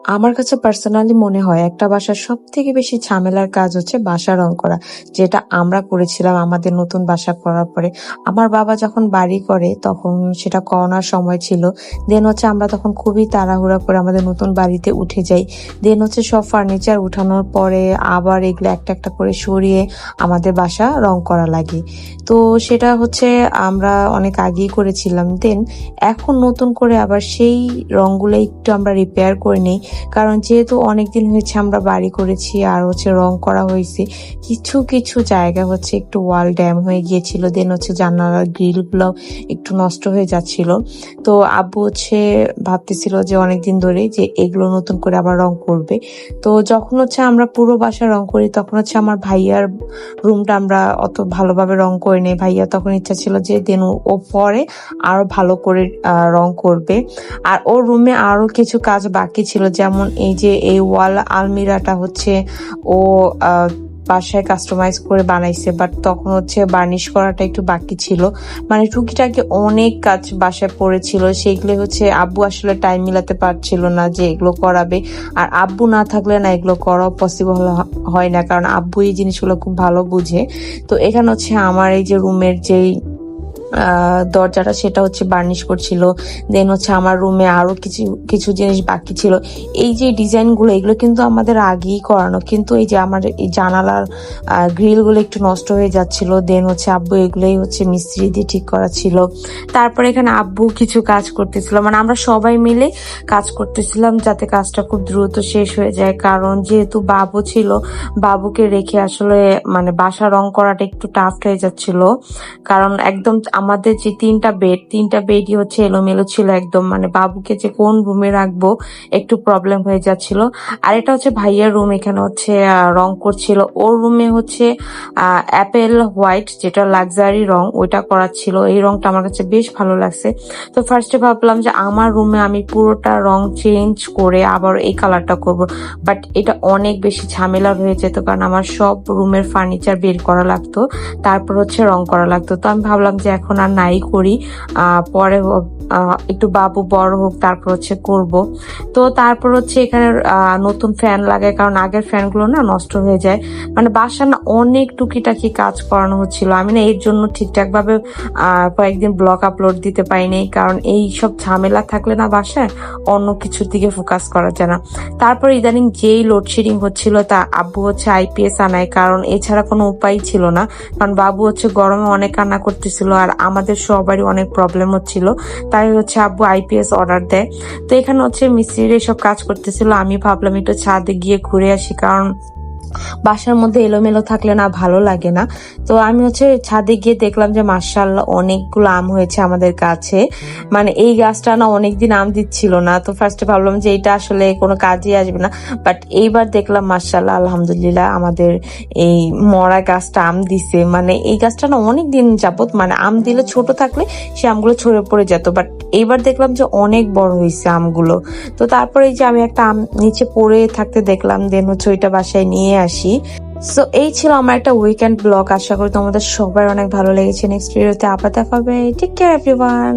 আমার কাছে পার্সোনালি মনে হয় একটা বাসার সবথেকে বেশি ঝামেলার কাজ হচ্ছে বাসা রং করা। যেটা আমরা করেছিলাম আমাদের নতুন বাসা করার পরে। আমার বাবা যখন বাড়ি করে তখন সেটা করোনার সময় ছিল। দেন হচ্ছে আমরা তখন খুবই তাড়াহুড়া করে আমাদের নতুন বাড়িতে উঠে যাই। দেন হচ্ছে সব ফার্নিচার উঠানোর পরে আবার এগুলো একটা একটা করে সরিয়ে আমাদের বাসা রং করা লাগে। তো সেটা হচ্ছে আমরা অনেক আগেই করেছিলাম। দেন এখন নতুন করে আবার সেই রংগুলো একটু আমরা রিপেয়ার করে নিই। কারণ যেহেতু অনেকদিন হয়েছে আমরা বাড়ি করেছি আর হচ্ছে রং করা হয়েছে, কিছু কিছু জায়গা হচ্ছে একটু ওয়াল ড্যাম হয়ে গিয়েছিল। দেন হচ্ছে জানালার গ্রিল গুলো একটু নষ্ট হয়ে যাচ্ছিল। তো আব্বু হচ্ছে ভাবতেছিল যে অনেকদিন ধরে যে এগুলো নতুন করে আবার রং করবে। তো যখন হচ্ছে আমরা পুরো বাসা রং করি তখন হচ্ছে আমার ভাইয়ার রুমটা আমরা অত ভালোভাবে রং করে নেই। ভাইয়া তখন ইচ্ছা ছিল যে দেন ও পরে আরো ভালো করে রং করবে। আর ওর রুমে আরো কিছু কাজ বাকি ছিল, যেমন এই যে এই ওয়াল আলমিরাটা হচ্ছে ও বাসায় কাস্টমাইজ করে বানাইছে, বাট তখন হচ্ছে বার্নিশ করাটা একটু বাকি ছিল। মানে টুকিটাকি অনেক কাজ বাসায় পড়েছিল, সেগুলো হচ্ছে আব্বু আসলে টাইম মিলাতে পারছিল না যে এগুলো করাবে। আর আব্বু না থাকলে না এগুলো করা পসিবল হয় না, কারণ আব্বু এই জিনিসগুলো খুব ভালো বুঝে। তো এখানে হচ্ছে আমার এই যে রুমের যেই দরজাটা সেটা হচ্ছে বার্নিশ করছিল। দেন হচ্ছে আমার রুমে আরো কিছু কিছু জিনিস বাকি ছিল। এই যে ডিজাইন গুলো এগুলো কিন্তু আমাদের আগেই করানো, কিন্তু এই যে আমার এই জানালার গ্রিল গুলো একটু নষ্ট হয়ে যাচ্ছিল। দেন হচ্ছে আব্বু এগুলোই হচ্ছে মিস্ত্রি দিয়ে ঠিক করা ছিল। তারপরে এখানে আব্বু কিছু কাজ করতেছিল, মানে আমরা সবাই মিলে কাজ করতেছিলাম যাতে কাজটা খুব দ্রুত শেষ হয়ে যায়। কারণ যেহেতু বাবু ছিল, বাবুকে রেখে আসলে মানে বাসা রং করাটা একটু টাফ হয়ে যাচ্ছিল। কারণ একদম আমাদের যে তিনটা বেডই হচ্ছে এলোমেলো ছিল একদম, মানে বাবুকে যে কোন রুমে রাখবো একটু প্রবলেম হয়ে যাচ্ছিল। আর এটা হচ্ছে ভাইয়ার রুম, এখানে হচ্ছে রং করছিল। ওর রুমে হচ্ছে অ্যাপেল হোয়াইট, যেটা লাক্সারি রং, ওইটা করাচ্ছিল। এই রংটা আমার কাছে বেশ ভালো লাগছে। তো ফার্স্টে ভাবলাম যে আমার রুমে আমি পুরোটা রং চেঞ্জ করে আবার এই কালারটা করব, বাট এটা অনেক বেশি ঝামেলার হয়ে যেত, কারণ আমার সব রুমের ফার্নিচার বের করা লাগতো, তারপর হচ্ছে রং করা লাগতো। তো আমি ভাবলাম যে এখন আর নাই করি, পরে একটু বাবু বড় হোক তারপর হচ্ছে করব। তো তারপর হচ্ছে এখানে নতুন ফ্যান লাগায়, কারণ আগের ফ্যান গুলো না নষ্ট হয়ে যায়। মানে বাসা না অনেক টুকিটাকি কাজ করানো হচ্ছিল, আমি না এর জন্য ঠিকঠাক ভাবে কয়েকদিন ব্লগ আপলোড দিতে পারিনি, কারণ এই সব ঝামেলা থাকলে না বাসায় অন্য কিছুর দিকে ফোকাস করা যায় না। তারপর ইদানিং যেই লোডশেডিং হচ্ছিল তা আব্বু হচ্ছে আইপিএস আনায়, কারণ এছাড়া কোনো উপায় ছিল না। কারণ বাবু হচ্ছে গরমে অনেক কান্না করতেছিল আর আমাদের সবারই অনেক প্রবলেম হচ্ছিল, তাই হচ্ছে আব্বু আইপিএস অর্ডার দেয়। তো এখানে হচ্ছে মিস্ত্রির এসব কাজ করতেছিল, আমি ভাবলাম একটু ছাদে গিয়ে ঘুরে আসি, কারণ বাসার মধ্যে এলোমেলো থাকলে না ভালো লাগে না। তো আমি হচ্ছে ছাদে গিয়ে দেখলাম যে মাশাআল্লাহ অনেকগুলো আম হয়েছে আমাদের গাছে। মানে এই গাছটা না অনেকদিন আম দিচ্ছিল না, তো ফার্স্টে ভাবলাম যে এটা আসলে কোনো কাজে আসবে না, বাট এইবার দেখলাম মাশাআল্লাহ আলহামদুলিল্লাহ আমাদের এই মরা গাছটা আম দিছে। মানে এই গাছটা না অনেকদিন যাবত মানে আম দিলে ছোট থাকলে সে আমগুলো ছড়ে পড়ে যেত, বাট এইবার দেখলাম যে অনেক বড় হয়েছে আমগুলো। তো তারপরে এই যে আমি একটা আম নিচে পড়ে থাকতে দেখলাম, দেন হচ্ছে ওইটা বাসায় নিয়ে আসি। সো এই ছিল আমার একটা উইকেন্ড ব্লগ। আশা করি তোমাদের সবার অনেক ভালো লেগেছে। নেক্সট ভিডিওতে আবার দেখা হবে। Take care everyone.